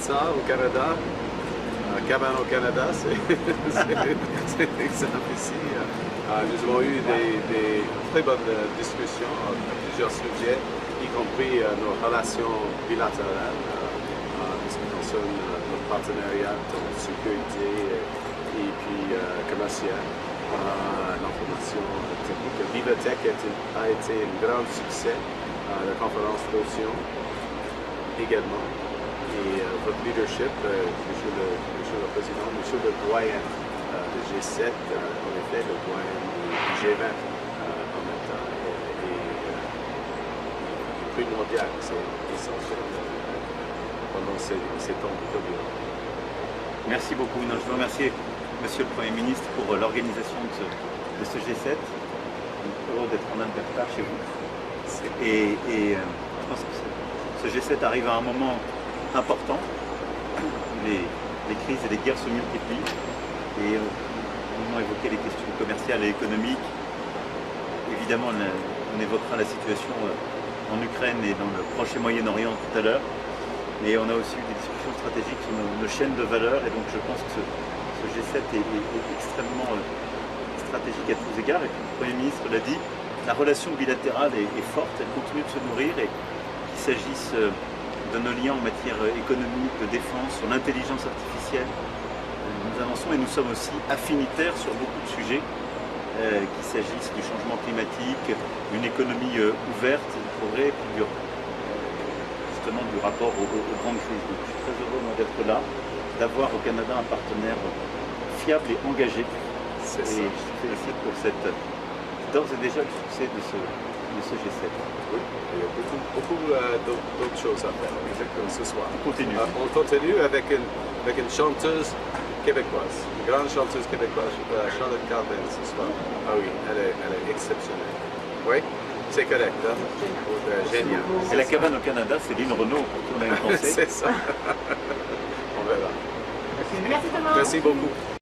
ça au Canada. Cabane au Canada, c'est l'exemple ici. Nous avons eu des très bonnes discussions à plusieurs sujets, y compris nos relations bilatérales, en ce qui concerne notre partenariat en sécurité et puis commercial, l'information technique. Vivatech a été un grand succès, la conférence d'Ocean également. Et votre leadership, monsieur le Président, monsieur le doyen du G7, en effet, le doyen du G20 en même temps, est primordial, c'est essentiel pendant ces temps turbulents. Merci beaucoup. Je veux remercier monsieur le Premier ministre pour l'organisation de ce G7. Heureux d'être en Alberta chez vous. Et je pense que ce G7 arrive à un moment important, où les crises et les guerres se multiplient, et on a évoqué les questions commerciales et économiques. Évidemment, on évoquera la situation en Ukraine et dans le Proche et Moyen-Orient tout à l'heure, mais on a aussi eu des discussions stratégiques sur nos chaînes de valeur, et donc je pense que ce G7 est extrêmement stratégique à tous égards, et puis le Premier ministre l'a dit, la relation bilatérale est forte, elle continue de se nourrir, et qu'il s'agisse de nos liens en matière économique, de défense, sur l'intelligence artificielle. Nous avançons et nous sommes aussi affinitaires sur beaucoup de sujets, qu'il s'agisse du changement climatique, d'une économie ouverte, du progrès, et puis justement du rapport aux grandes crises. Donc, je suis très heureux d'être là, d'avoir au Canada un partenaire fiable et engagé. Et je te félicite pour d'ores et déjà le succès de ce G7. Oui, il y a beaucoup d'autres choses à faire ce soir. On continue. On continue avec une chanteuse québécoise, une grande chanteuse québécoise, Charlotte Cardin ce soir. Ah oui, elle est exceptionnelle. Oui, c'est correct, hein? Génial. Et la cabane au Canada, c'est Lynn Renault, pour qui on a une pensée. C'est ça. On verra. Merci tout le monde. Merci beaucoup.